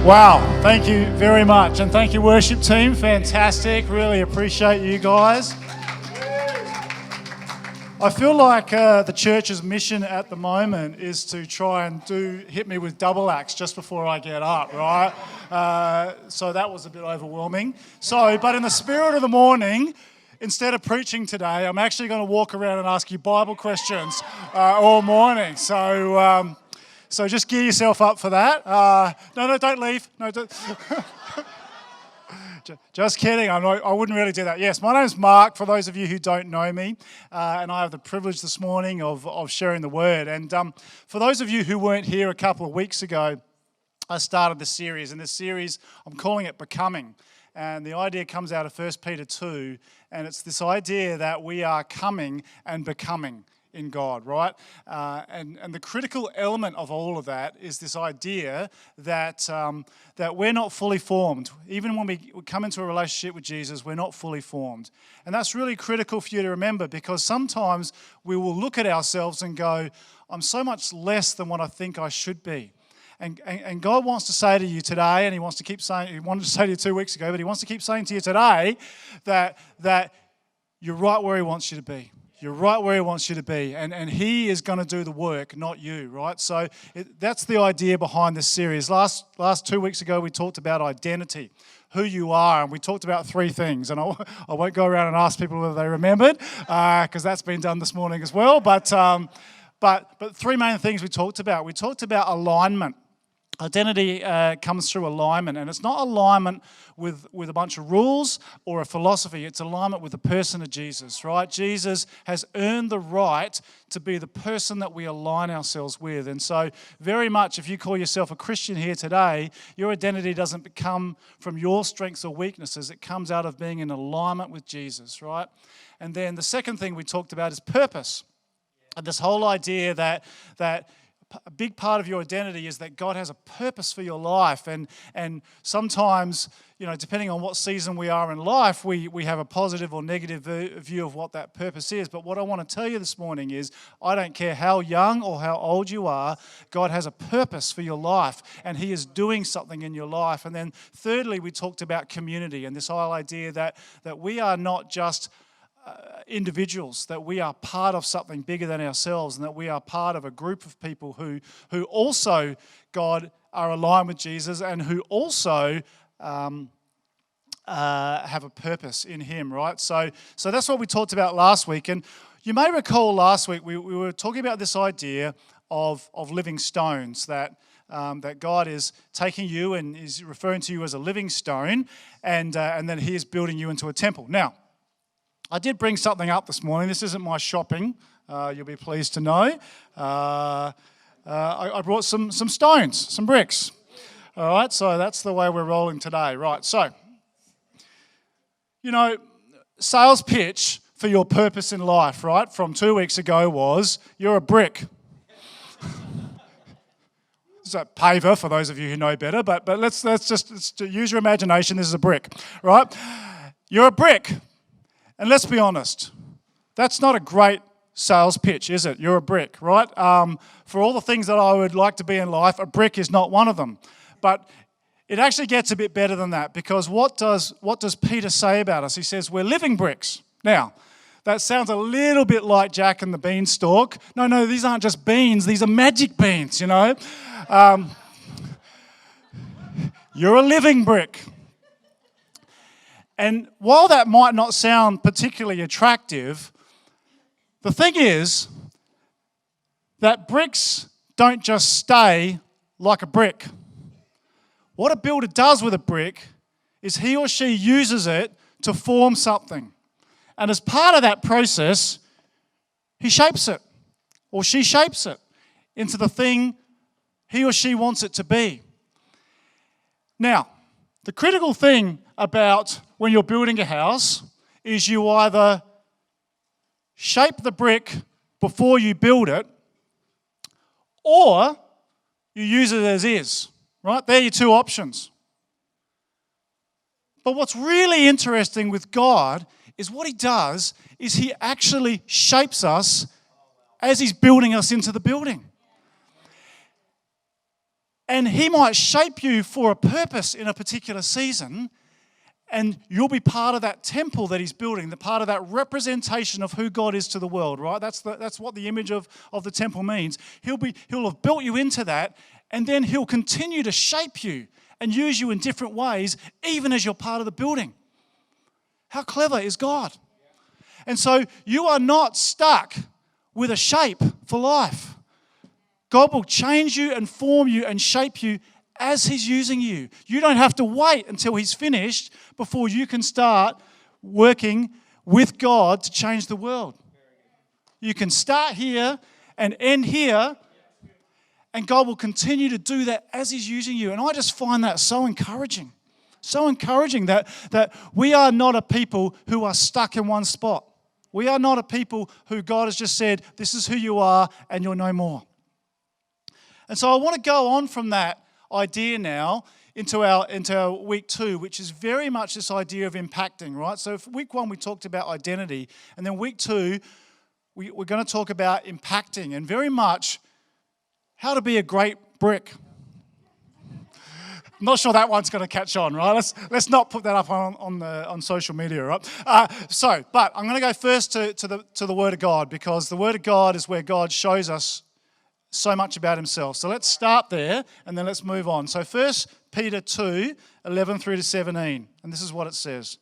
Wow, thank you very much. And thank you, worship team. Fantastic. Really appreciate you guys. I feel like the church's mission at the moment is to try and hit me with double acts just before I get up, right? So that was a bit overwhelming. But in the spirit of the morning, instead of preaching today, I'm actually going to walk around and ask you Bible questions all morning. So just gear yourself up for that. No, don't leave. No, don't. Just kidding. I wouldn't really do that. Yes, my name's Mark, for those of you who don't know me, and I have the privilege this morning of sharing the word. And for those of you who weren't here a couple of weeks ago, I started this series, and this series, I'm calling it Becoming. And the idea comes out of 1 Peter 2, and it's this idea that we are coming and becoming in God, right? And the critical element of all of that is this idea that we're not fully formed. Even when we come into a relationship with Jesus, we're not fully formed. And that's really critical for you to remember, because sometimes we will look at ourselves and go, I'm so much less than what I think I should be. And God wants to say to you today, and He wanted to say to you 2 weeks ago, but He wants to keep saying to you today that you're right where He wants you to be. You're right where He wants you to be, and He is going to do the work, not you, right? So that's the idea behind this series. Last 2 weeks ago, we talked about identity, who you are, and we talked about three things. And I won't go around and ask people whether they remembered, because that's been done this morning as well. But three main things we talked about. We talked about alignment. Identity comes through alignment, and it's not alignment with a bunch of rules or a philosophy. It's alignment with the person of Jesus, right? Jesus has earned the right to be the person that we align ourselves with. And so very much, if you call yourself a Christian here today, your identity doesn't come from your strengths or weaknesses. It comes out of being in alignment with Jesus, right? And then the second thing we talked about is purpose. And this whole idea that a big part of your identity is that God has a purpose for your life, and sometimes, depending on what season we are in life, we have a positive or negative view of what that purpose is. But what I want to tell you this morning is, I don't care how young or how old you are, God has a purpose for your life, and He is doing something in your life. And then thirdly, we talked about community, and this whole idea that we are not just individuals, that we are part of something bigger than ourselves, and that we are part of a group of people who also, God, are aligned with Jesus, and who also have a purpose in Him, right? So that's what we talked about last week. And you may recall last week we were talking about this idea of living stones, that God is taking you and is referring to you as a living stone, and then He is building you into a temple. Now, I did bring something up this morning. This isn't my shopping, you'll be pleased to know. I brought some stones, some bricks. All right, so that's the way we're rolling today. Right, so, sales pitch for your purpose in life, right, from 2 weeks ago was, you're a brick. It's a paver for those of you who know better, but let's just use your imagination. This is a brick, right? You're a brick. And let's be honest, that's not a great sales pitch, is it? You're a brick, right? For all the things that I would like to be in life, a brick is not one of them. But it actually gets a bit better than that, because what does Peter say about us? He says, we're living bricks. Now, that sounds a little bit like Jack and the Beanstalk. No, these aren't just beans, these are magic beans, You're a living brick. And while that might not sound particularly attractive, the thing is that bricks don't just stay like a brick. What a builder does with a brick is he or she uses it to form something. And as part of that process, he shapes it, or she shapes it into the thing he or she wants it to be. Now, the critical thing about when you're building a house is you either shape the brick before you build it, or you use it as is, right? They're your two options. But what's really interesting with God is what He does is He actually shapes us as He's building us into the building. And he might shape you for a purpose in a particular season, and you'll be part of that temple that he's building, the part of that representation of who God is to the world, right? That's what the image of the temple means. He'll have built you into that, and then he'll continue to shape you and use you in different ways, even as you're part of the building. How clever is God? And so you are not stuck with a shape for life. God will change you and form you and shape you as he's using you. You don't have to wait until he's finished before you can start working with God to change the world. You can start here and end here, and God will continue to do that as he's using you. And I just find that so encouraging. So encouraging that we are not a people who are stuck in one spot. We are not a people who God has just said, this is who you are and you're no more. And so I want to go on from that idea now into our week 2, which is very much this idea of impacting, right? So for week 1, we talked about identity. And then week 2, we're going to talk about impacting and very much how to be a great brick. I'm not sure that one's going to catch on, right? Let's not put that up on social media, right? But I'm going to go first to the Word of God, because the Word of God is where God shows us so much about himself. So let's start there and then let's move on. So 1 Peter 2, 11 through to 17. And this is what it says.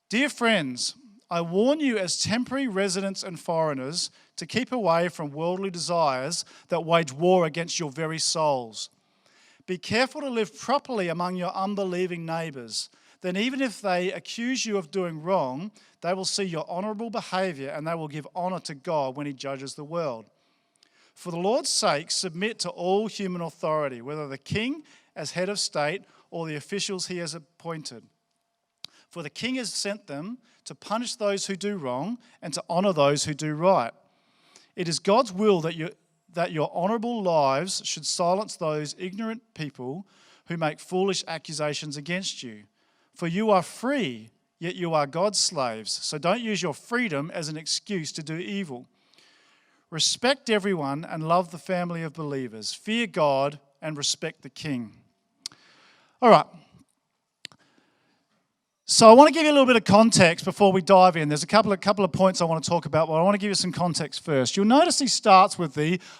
Dear friends, I warn you as temporary residents and foreigners to keep away from worldly desires that wage war against your very souls. Be careful to live properly among your unbelieving neighbours. Then even if they accuse you of doing wrong, they will see your honourable behaviour and they will give honour to God when he judges the world. For the Lord's sake, submit to all human authority, whether the king as head of state or the officials he has appointed. For the king has sent them to punish those who do wrong and to honour those who do right. It is God's will that your honourable lives should silence those ignorant people who make foolish accusations against you. For you are free, yet you are God's slaves. So don't use your freedom as an excuse to do evil. Respect everyone and love the family of believers. Fear God and respect the king. All right. So I want to give you a little bit of context before we dive in. There's a couple of points I want to talk about, but I want to give you some context first. You'll notice he starts with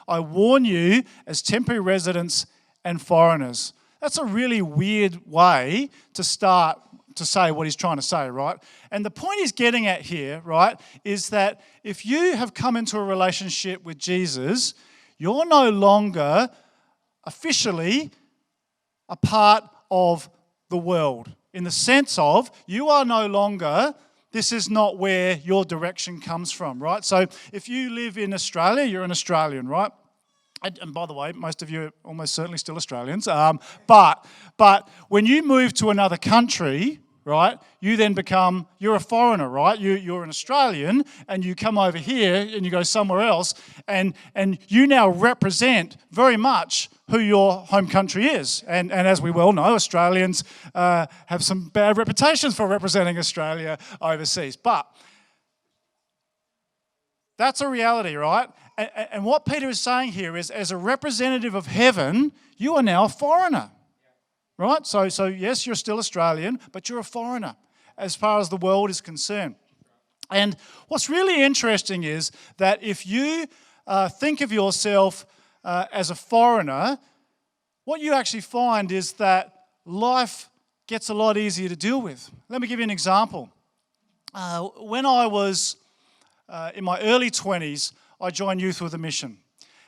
I warn you as temporary residents and foreigners. That's a really weird way to start to say what he's trying to say, right? And the point he's getting at here, right, is that if you have come into a relationship with Jesus, you're no longer officially a part of the world. In the sense of, you are no longer, this is not where your direction comes from, right? So if you live in Australia, you're an Australian, right? And by the way, most of you are almost certainly still Australians. But when you move to another country, right, you then you're a foreigner, right? You're an Australian and you come over here and you go somewhere else and you now represent very much who your home country is. And as we well know, Australians have some bad reputations for representing Australia overseas. But that's a reality, right? And what Peter is saying here is, as a representative of heaven, you are now a foreigner, right? So yes, you're still Australian, but you're a foreigner as far as the world is concerned. And what's really interesting is that if you think of yourself as a foreigner, what you actually find is that life gets a lot easier to deal with. Let me give you an example. When I was in my early 20s, I joined Youth with a Mission.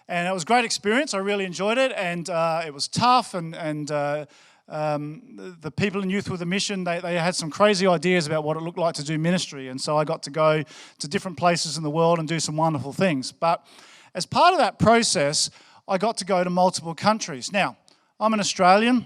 And it was a great experience. I really enjoyed it. And it was tough. And the people in Youth with a Mission, they had some crazy ideas about what it looked like to do ministry. And so I got to go to different places in the world and do some wonderful things. But as part of that process, I got to go to multiple countries. Now, I'm an Australian.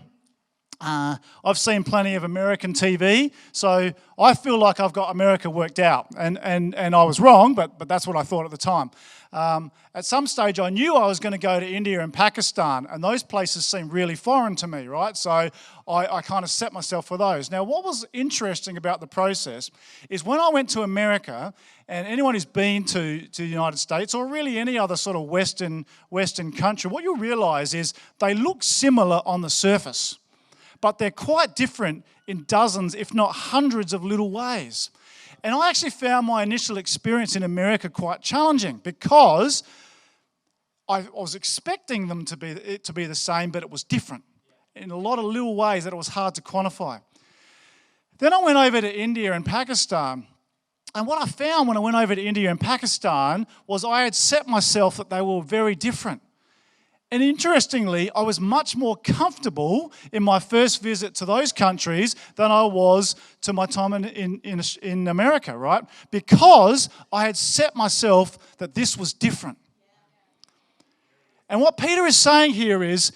I've seen plenty of American TV, so I feel like I've got America worked out. And I was wrong, but that's what I thought at the time. At some stage, I knew I was going to go to India and Pakistan, and those places seemed really foreign to me, right? So I kind of set myself for those. Now, what was interesting about the process is when I went to America, and anyone who's been to the United States, or really any other sort of Western country, what you'll realise is they look similar on the surface, but they're quite different in dozens, if not hundreds of little ways. And I actually found my initial experience in America quite challenging because I was expecting them to be the same, but it was different in a lot of little ways that it was hard to quantify. Then I went over to India and Pakistan. And what I found when I went over to India and Pakistan was I had set myself that they were very different. And interestingly, I was much more comfortable in my first visit to those countries than I was to my time in America, right? Because I had set myself that this was different. And what Peter is saying here is,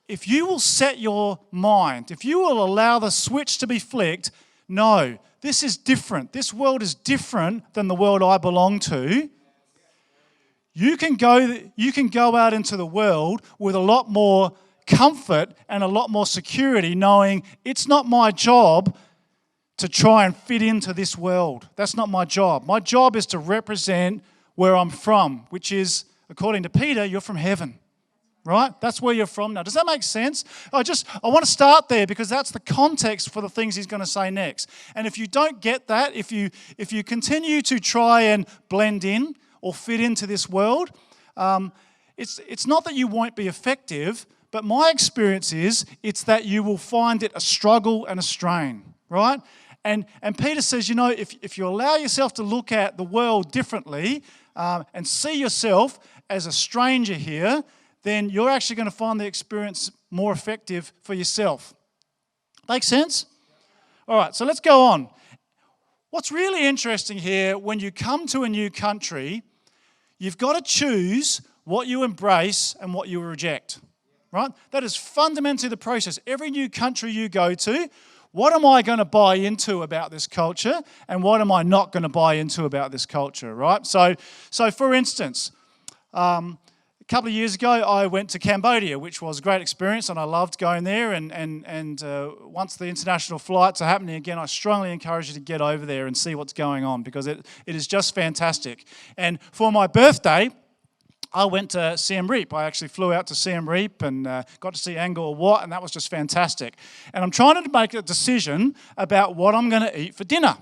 if you will set your mind, if you will allow the switch to be flicked, no, this is different. This world is different than the world I belong to. You can go out into the world with a lot more comfort and a lot more security, knowing it's not my job to try and fit into this world. That's not my job. My job is to represent where I'm from, which is, according to Peter, you're from heaven, right? That's where you're from now. Does that make sense? I want to start there because that's the context for the things he's going to say next. And if you don't get that, if you continue to try and blend in or fit into this world, it's not that you won't be effective, but my experience is it's that you will find it a struggle and a strain, right? And Peter says, if you allow yourself to look at the world differently and see yourself as a stranger here, then you're actually going to find the experience more effective for yourself. Make sense? All right, so let's go on. What's really interesting here, when you come to a new country, you've got to choose what you embrace and what you reject, right? That is fundamentally the process. Every new country you go to, what am I going to buy into about this culture and what am I not going to buy into about this culture, right? So for instance, a couple of years ago, I went to Cambodia, which was a great experience, and I loved going there. And once the international flights are happening again, I strongly encourage you to get over there and see what's going on because it is just fantastic. And for my birthday, I went to Siem Reap. I actually flew out to Siem Reap and got to see Angkor Wat, and that was just fantastic. And I'm trying to make a decision about what I'm going to eat for dinner.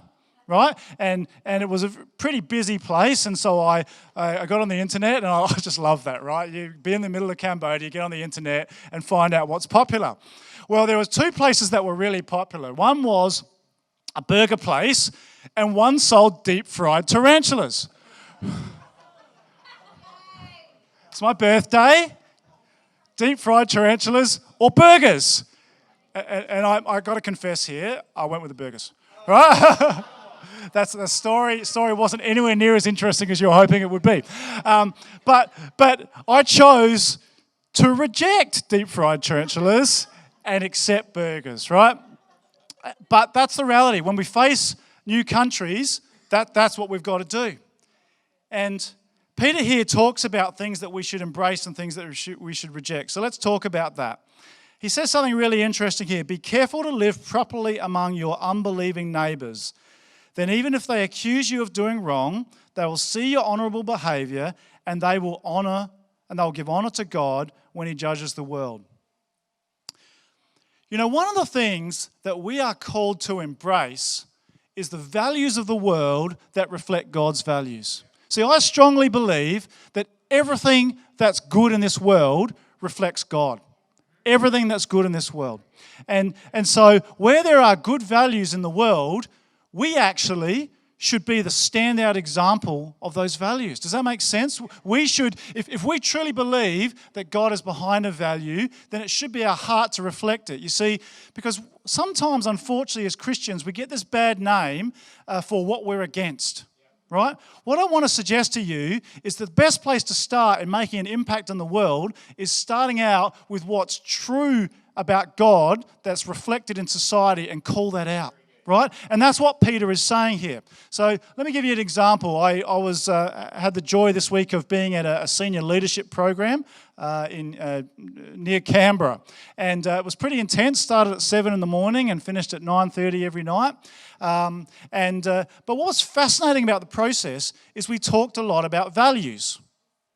Right? And it was a pretty busy place, and so I got on the internet, and I just love that, right? You be in the middle of Cambodia, get on the internet, and find out what's popular. Well, there was two places that were really popular. One was a burger place, and one sold deep-fried tarantulas. It's my birthday, deep-fried tarantulas or burgers. And I got to confess here, I went with the burgers, right? That's the story. Story wasn't anywhere near as interesting as you were hoping it would be. But I chose to reject deep-fried tarantulas and accept burgers, right? But that's the reality. When we face new countries, that's what we've got to do. And Peter here talks about things that we should embrace and things that we should reject. So let's talk about that. He says something really interesting here. Be careful to live properly among your unbelieving neighbours. Then even if they accuse you of doing wrong, they will see your honourable behaviour and they will give honour to God when he judges the world. One of the things that we are called to embrace is the values of the world that reflect God's values. See, I strongly believe that everything that's good in this world reflects God. Everything that's good in this world. And so where there are good values in the world, we actually should be the standout example of those values. Does that make sense? We should, if we truly believe that God is behind a value, then it should be our heart to reflect it. You see, because sometimes, unfortunately, as Christians, we get this bad name for what we're against, right? What I want to suggest to you is the best place to start in making an impact on the world is starting out with what's true about God that's reflected in society and call that out, right? And that's what Peter is saying here. So let me give you an example. I had the joy this week of being at a senior leadership program near Canberra. And it was pretty intense. Started at 7 in the morning and finished at 9:30 every night. But what was fascinating about the process is we talked a lot about values.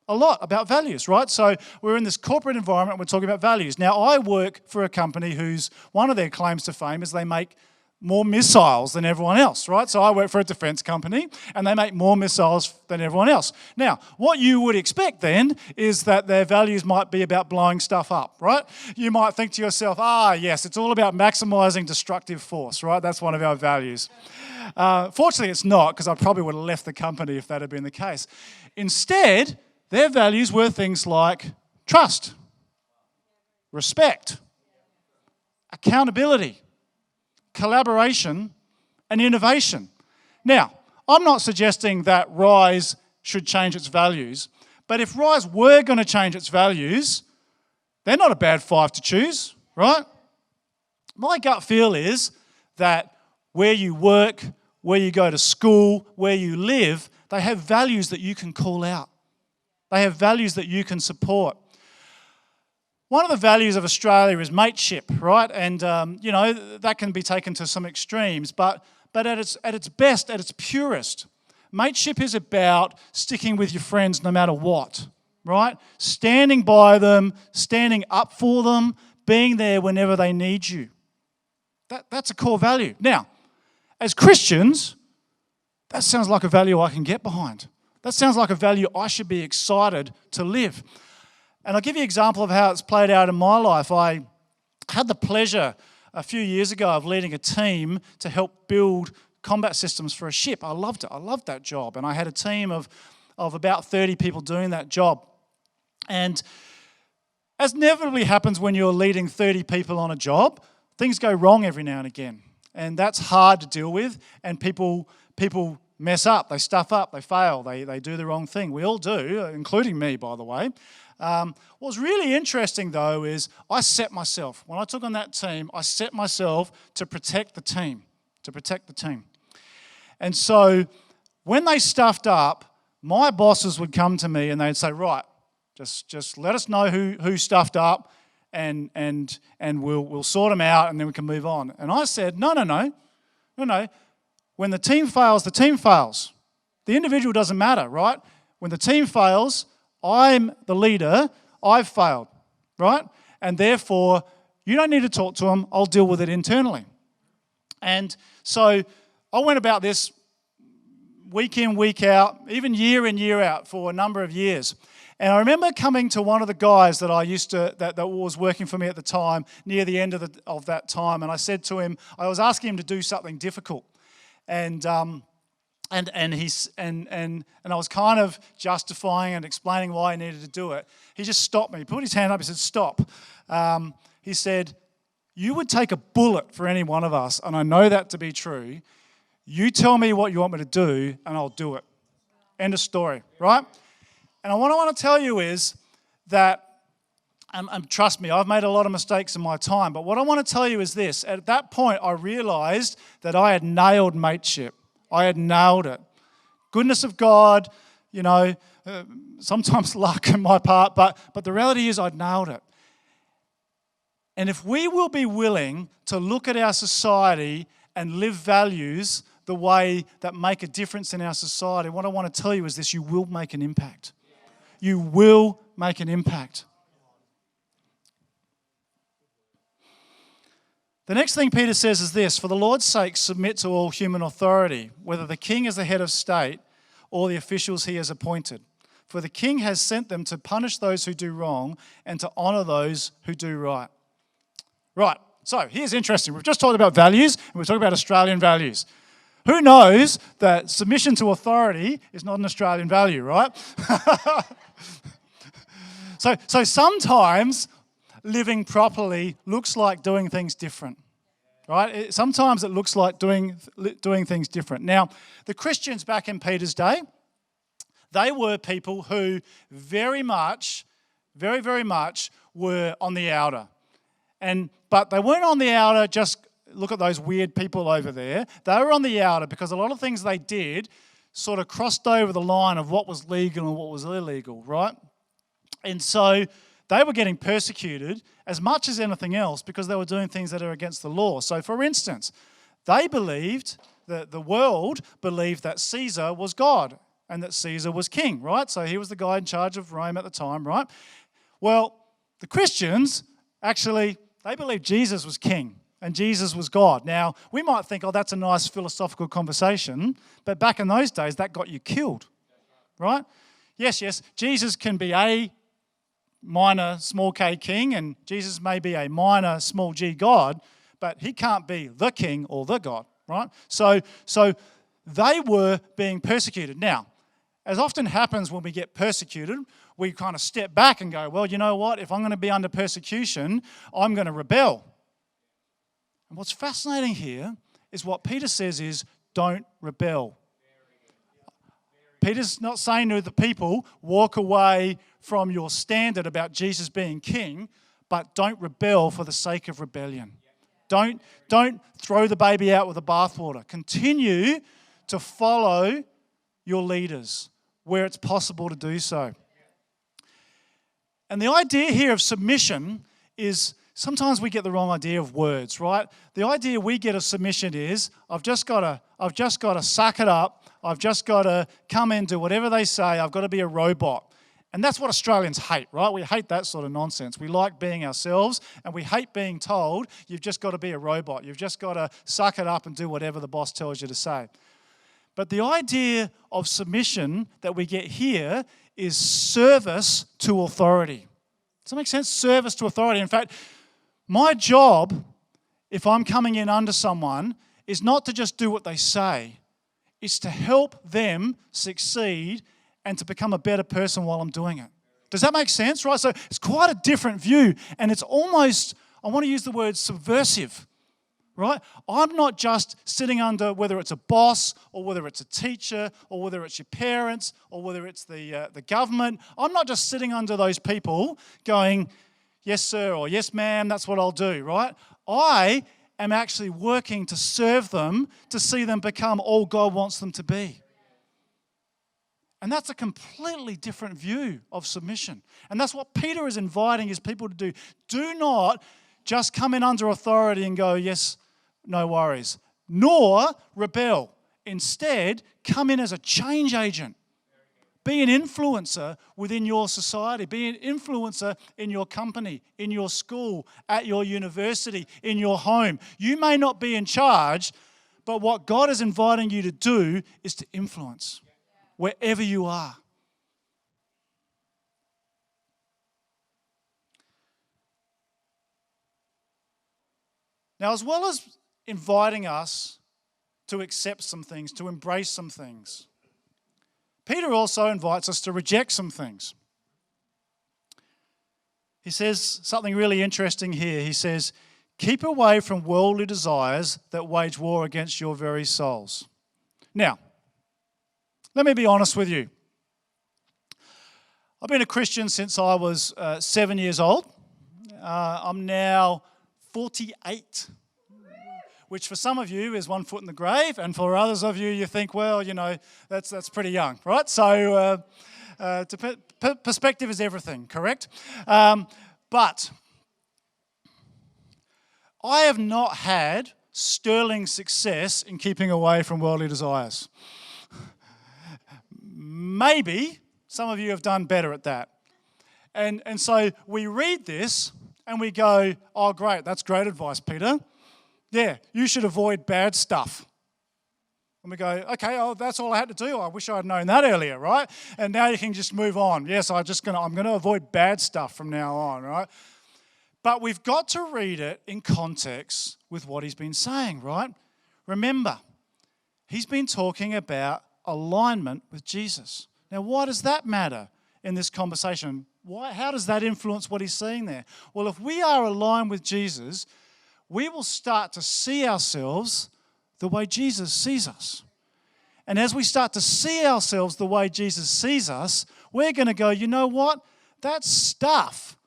A lot about values, right? So we're in this corporate environment, we're talking about values. Now, I work for a company whose one of their claims to fame is they make more missiles than everyone else, right? So I work for a defense company and they make more missiles than everyone else. Now, what you would expect then is that their values might be about blowing stuff up, right? You might think to yourself, yes, it's all about maximizing destructive force, right? That's one of our values. Fortunately, it's not, because I probably would have left the company if that had been the case. Instead, their values were things like trust, respect, accountability, collaboration, and innovation. Now, I'm not suggesting that Rise should change its values, but if Rise were going to change its values, they're not a bad 5 to choose, right? My gut feel is that where you work, where you go to school, where you live, they have values that you can call out. They have values that you can support. One of the values of Australia is mateship, right? And, that can be taken to some extremes. But at its best, at its purest, mateship is about sticking with your friends no matter what, right? Standing by them, standing up for them, being there whenever they need you. That's a core value. Now, as Christians, that sounds like a value I can get behind. That sounds like a value I should be excited to live. And I'll give you an example of how it's played out in my life. I had the pleasure a few years ago of leading a team to help build combat systems for a ship. I loved it. I loved that job. And I had a team of about 30 people doing that job. And as inevitably happens when you're leading 30 people on a job, things go wrong every now and again. And that's hard to deal with. And people mess up, they stuff up, they fail, they do the wrong thing. We all do, including me, by the way. What was really interesting, though, is I set myself, when I took on that team, I set myself to protect the team, And so when they stuffed up, my bosses would come to me and they'd say, right, just let us know who stuffed up and we'll sort them out and then we can move on. And I said, no. When the team fails, the team fails. The individual doesn't matter, right? When the team fails, I'm the leader, I've failed, right? And therefore, you don't need to talk to them, I'll deal with it internally. And so I went about this week in, week out, even year in, year out for a number of years. And I remember coming to one of the guys that that was working for me at the time, near the end of that time, and I said to him, I was asking him to do something difficult. And I was kind of justifying and explaining why I needed to do it. He just stopped me, put his hand up, he said, stop. He said, you would take a bullet for any one of us, and I know that to be true. You tell me what you want me to do, and I'll do it. End of story, right? And what I want to tell you is that, and trust me, I've made a lot of mistakes in my time, but what I want to tell you is this. At that point, I realized that I had nailed mateship. I had nailed it. Goodness of God, sometimes luck on my part, but the reality is I'd nailed it. And if we will be willing to look at our society and live values the way that make a difference in our society, what I want to tell you is this: you will make an impact. You will make an impact. The next thing Peter says is this: for the Lord's sake, submit to all human authority, whether the king is the head of state or the officials he has appointed. For the king has sent them to punish those who do wrong and to honour those who do right. Right, so here's interesting. We've just talked about values and we've talked about Australian values. Who knows that submission to authority is not an Australian value, right? So sometimes living properly looks like doing things different, right? Sometimes it looks like doing things different. Now, the Christians back in Peter's day, they were people who very much were on the outer. But they weren't on the outer, just look at those weird people over there. They were on the outer because a lot of things they did sort of crossed over the line of what was legal and what was illegal, right? And so they were getting persecuted as much as anything else because they were doing things that are against the law. So for instance, they believed, the world believed that Caesar was God and that Caesar was king, right? So he was the guy in charge of Rome at the time, right? Well, the Christians, actually, they believed Jesus was king and Jesus was God. Now, we might think, oh, that's a nice philosophical conversation, but back in those days, that got you killed, right? Yes, Jesus can be a minor, small k king, and Jesus may be a minor, small g God, but he can't be the king or the God, right? So they were being persecuted. Now, as often happens when we get persecuted, we kind of step back and go, well, you know what? If I'm going to be under persecution, I'm going to rebel. And what's fascinating here is what Peter says is, don't rebel. Peter's not saying to the people, walk away from your standard about Jesus being king, but don't rebel for the sake of rebellion. Don't throw the baby out with the bathwater. Continue to follow your leaders where it's possible to do so. And the idea here of submission is sometimes we get the wrong idea of words, right? The idea we get of submission is I've just got to suck it up. I've just got to come in, do whatever they say. I've got to be a robot. And that's what Australians hate, right? We hate that sort of nonsense. We like being ourselves, and we hate being told you've just got to be a robot. You've just got to suck it up and do whatever the boss tells you to say. But the idea of submission that we get here is service to authority. Does that make sense? Service to authority. In fact, my job, if I'm coming in under someone, is not to just do what they say. It's to help them succeed and to become a better person while I'm doing it. Does that make sense, right? So it's quite a different view, and it's almost, I want to use the word subversive, right? I'm not just sitting under, whether it's a boss or whether it's a teacher or whether it's your parents or whether it's the government. I'm not just sitting under those people going, yes, sir, or yes, ma'am, that's what I'll do, right? I am actually working to serve them, to see them become all God wants them to be. And that's a completely different view of submission. And that's what Peter is inviting his people to do. Do not just come in under authority and go, yes, no worries, nor rebel. Instead, come in as a change agent. Be an influencer within your society. Be an influencer in your company, in your school, at your university, in your home. You may not be in charge, but what God is inviting you to do is to influence wherever you are. Now, as well as inviting us to accept some things, to embrace some things, Peter also invites us to reject some things. He says something really interesting here. He says, keep away from worldly desires that wage war against your very souls. Now, let me be honest with you. I've been a Christian since I was 7 years old. I'm now 48, which for some of you is 1 foot in the grave, and for others of you, you think, well, you know, that's pretty young, right? So perspective is everything, correct? But I have not had sterling success in keeping away from worldly desires. Maybe some of you have done better at that. And so we read this and we go, oh, great, that's great advice, Peter. Yeah, you should avoid bad stuff. And we go, okay, oh, that's all I had to do. I wish I had known that earlier, right? And now you can just move on. Yes, I'm going to avoid bad stuff from now on, right? But we've got to read it in context with what he's been saying, right? Remember, he's been talking about alignment with Jesus. Now, why does that matter in this conversation? How does that influence what he's saying there? Well, if we are aligned with Jesus, we will start to see ourselves the way Jesus sees us. And as we start to see ourselves the way Jesus sees us, we're going to go, you know what? That stuff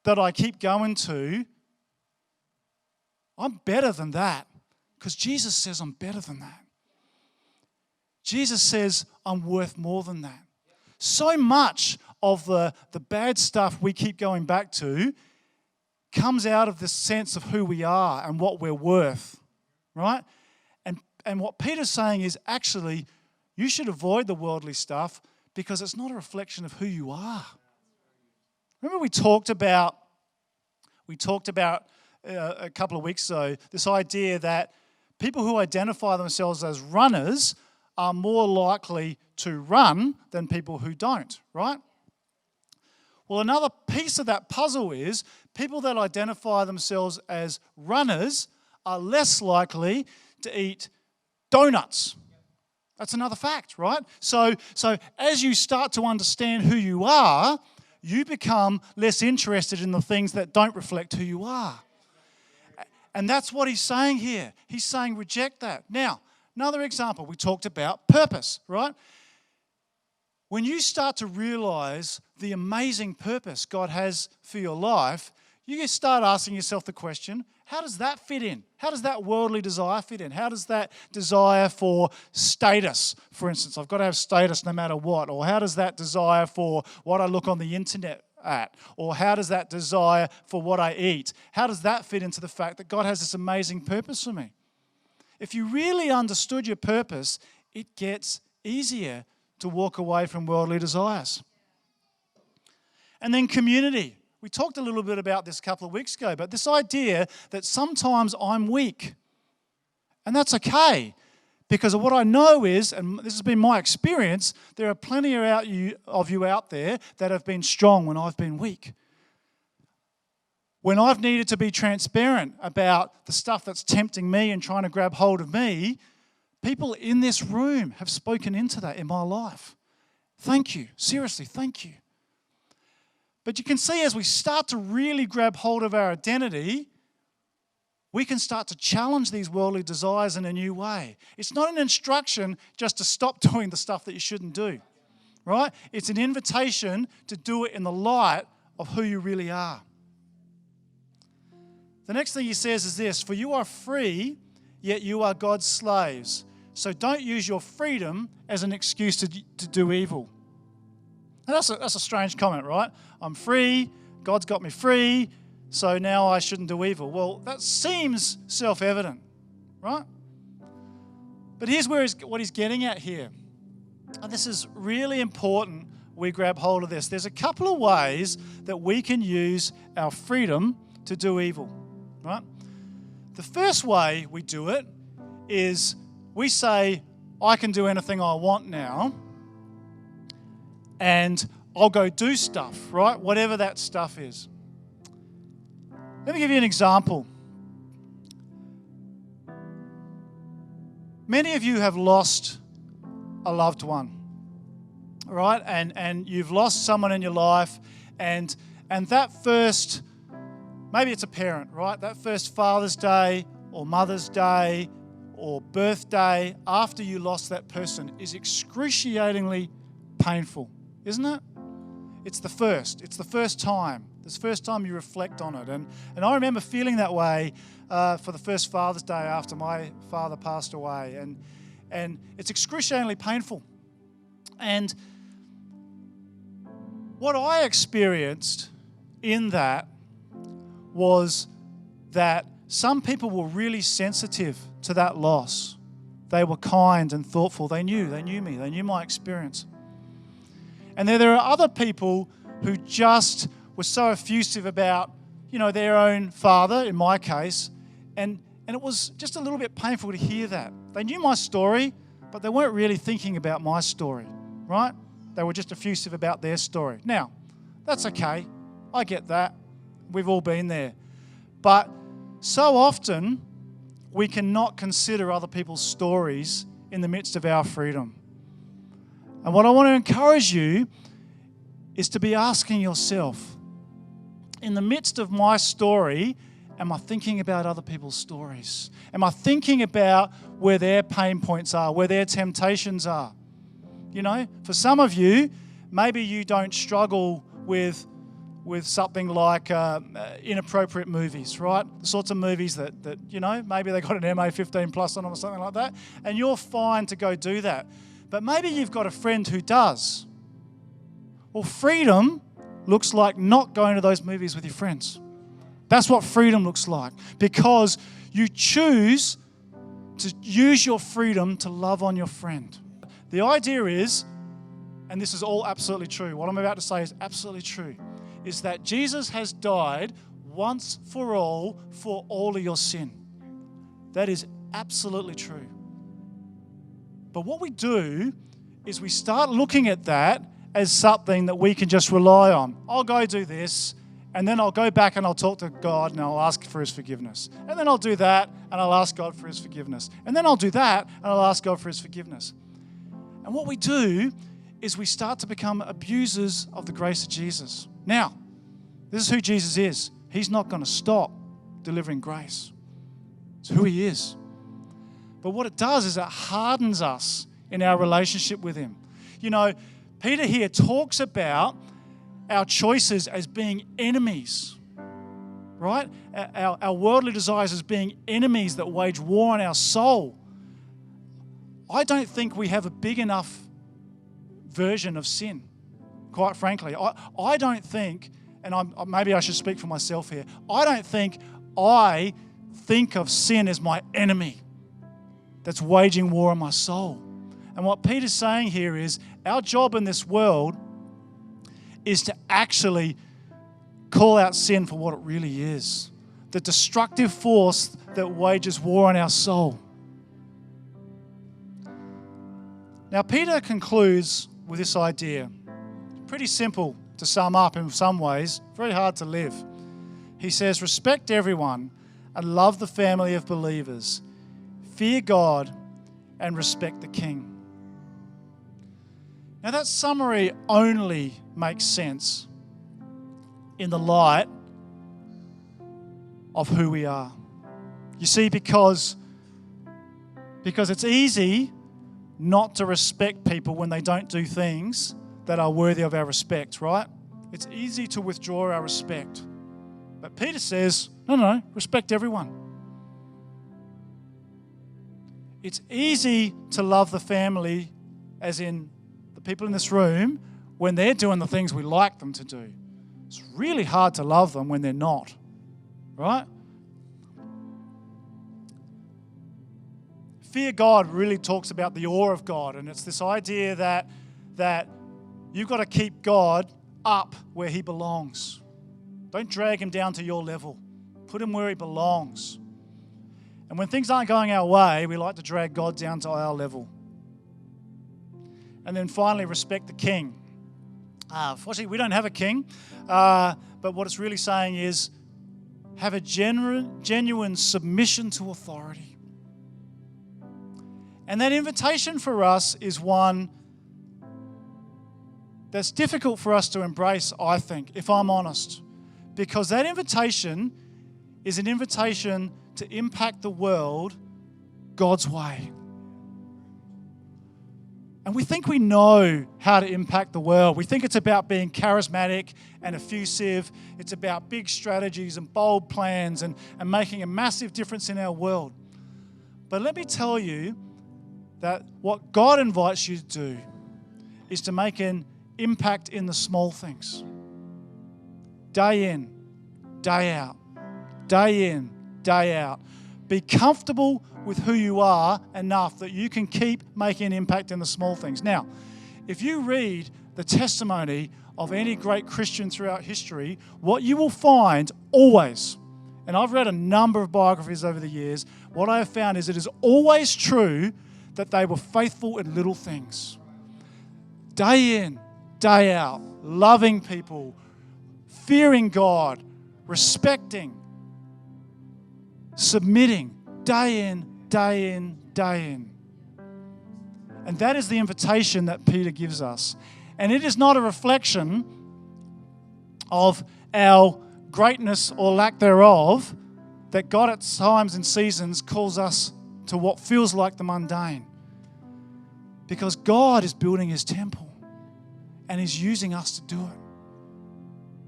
that I keep going to I'm better than that because Jesus says I'm better than that. Jesus says I'm worth more than that. So much of the bad stuff we keep going back to comes out of this sense of who we are and what we're worth, right? And what Peter's saying is actually you should avoid the worldly stuff because it's not a reflection of who you are. Remember we talked about a couple of weeks ago this idea that people who identify themselves as runners are more likely to run than people who don't, right? Well, another piece of that puzzle is people that identify themselves as runners are less likely to eat donuts. That's another fact, right? So as you start to understand who you are, you become less interested in the things that don't reflect who you are. And that's what he's saying here. He's saying reject that. Now, another example, we talked about purpose, right? When you start to realize the amazing purpose God has for your life, you start asking yourself the question, how does that fit in? How does that worldly desire fit in? How does that desire for status, for instance, I've got to have status no matter what, or how does that desire for what I look on the internet at, or how does that desire for what I eat, how does that fit into the fact that God has this amazing purpose for me? If you really understood your purpose, it gets easier to walk away from worldly desires. And then community. We talked a little bit about this a couple of weeks ago, but this idea that sometimes I'm weak. And that's okay, because what I know is, and this has been my experience, there are plenty of you out there that have been strong when I've been weak. When I've needed to be transparent about the stuff that's tempting me and trying to grab hold of me, people in this room have spoken into that in my life. Thank you. Seriously, thank you. But you can see as we start to really grab hold of our identity, we can start to challenge these worldly desires in a new way. It's not an instruction just to stop doing the stuff that you shouldn't do, right? It's an invitation to do it in the light of who you really are. The next thing he says is this, for you are free, yet you are God's slaves. So don't use your freedom as an excuse to do evil. Now that's a strange comment, right? I'm free, God's got me free, so now I shouldn't do evil. Well, that seems self-evident, right? But here's what he's getting at here. And this is really important we grab hold of this. There's a couple of ways that we can use our freedom to do evil, right? The first way we do it is we say, I can do anything I want now, and I'll go do stuff, right? Whatever that stuff is. Let me give you an example. Many of you have lost a loved one, right? And you've lost someone in your life, and that first, maybe it's a parent, right? That first Father's Day or Mother's Day or birthday after you lost that person is excruciatingly painful, isn't it? It's the first time. It's the first time you reflect on it. And I remember feeling that way for the first Father's Day after my father passed away. And it's excruciatingly painful. And what I experienced in that was that some people were really sensitive to that loss. They were kind and thoughtful. They knew me. They knew my experience. And there are other people who just were so effusive about, their own father, in my case, and it was just a little bit painful to hear that. They knew my story, but they weren't really thinking about my story, right? They were just effusive about their story. Now, that's okay. I get that. We've all been there. But so often, we cannot consider other people's stories in the midst of our freedom. And what I want to encourage you is to be asking yourself, in the midst of my story, am I thinking about other people's stories? Am I thinking about where their pain points are, where their temptations are? For some of you, maybe you don't struggle with with something like inappropriate movies, right? The sorts of movies that maybe they got an MA 15 plus on them or something like that, and you're fine to go do that. But maybe you've got a friend who does. Well, freedom looks like not going to those movies with your friends. That's what freedom looks like, because you choose to use your freedom to love on your friend. The idea is, and this is all absolutely true, what I'm about to say is absolutely true, is that Jesus has died once for all of your sin. That is absolutely true. But what we do is we start looking at that as something that we can just rely on. I'll go do this, and then I'll go back and I'll talk to God and I'll ask for His forgiveness. And then I'll do that and I'll ask God for His forgiveness. And then I'll do that and I'll ask God for His forgiveness. And what we do is we start to become abusers of the grace of Jesus. Now, this is who Jesus is. He's not going to stop delivering grace. It's who He is. But what it does is it hardens us in our relationship with Him. You know, Peter here talks about our choices as being enemies, right? Our worldly desires as being enemies that wage war on our soul. I don't think we have a big enough version of sin, quite frankly. I don't think, and maybe I should speak for myself here, I don't think I think of sin as my enemy that's waging war on my soul. And what Peter's saying here is our job in this world is to actually call out sin for what it really is, the destructive force that wages war on our soul. Now, Peter concludes with this idea. Pretty simple to sum up in some ways, very hard to live. He says, respect everyone and love the family of believers. Fear God and respect the king. Now, that summary only makes sense in the light of who we are. You see, because it's easy not to respect people when they don't do things that are worthy of our respect, right? It's easy to withdraw our respect. But Peter says, no, respect everyone. It's easy to love the family, as in the people in this room, when they're doing the things we like them to do. It's really hard to love them when they're not, right? Fear God really talks about the awe of God, and it's this idea that you've got to keep God up where He belongs. Don't drag Him down to your level. Put Him where He belongs. And when things aren't going our way, we like to drag God down to our level. And then finally, respect the king. Fortunately, we don't have a king, but what it's really saying is have a genuine submission to authority. And that invitation for us is one that's difficult for us to embrace, I think, if I'm honest. Because that invitation is an invitation to impact the world God's way. And we think we know how to impact the world. We think it's about being charismatic and effusive. It's about big strategies and bold plans and making a massive difference in our world. But let me tell you that what God invites you to do is to make an impact in the small things. Day in, day out. Day in, day out. Be comfortable with who you are enough that you can keep making an impact in the small things. Now, if you read the testimony of any great Christian throughout history, what you will find always, and I've read a number of biographies over the years, what I have found is it is always true that they were faithful in little things. Day in, day out, loving people, fearing God, respecting, submitting, day in, day in, day in. And that is the invitation that Peter gives us. And it is not a reflection of our greatness or lack thereof that God at times and seasons calls us to what feels like the mundane. Because God is building His temple and He's using us to do it.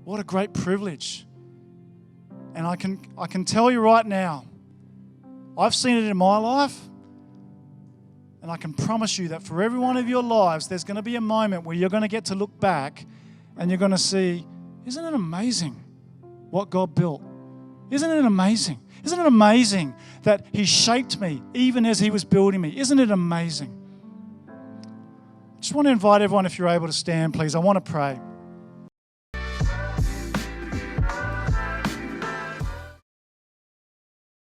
What a great privilege. And I can tell you right now, I've seen it in my life, and I can promise you that for every one of your lives, there's going to be a moment where you're going to get to look back and you're going to see, isn't it amazing what God built? Isn't it amazing? Isn't it amazing that He shaped me even as He was building me? Isn't it amazing? I just want to invite everyone, if you're able to stand, please. I want to pray.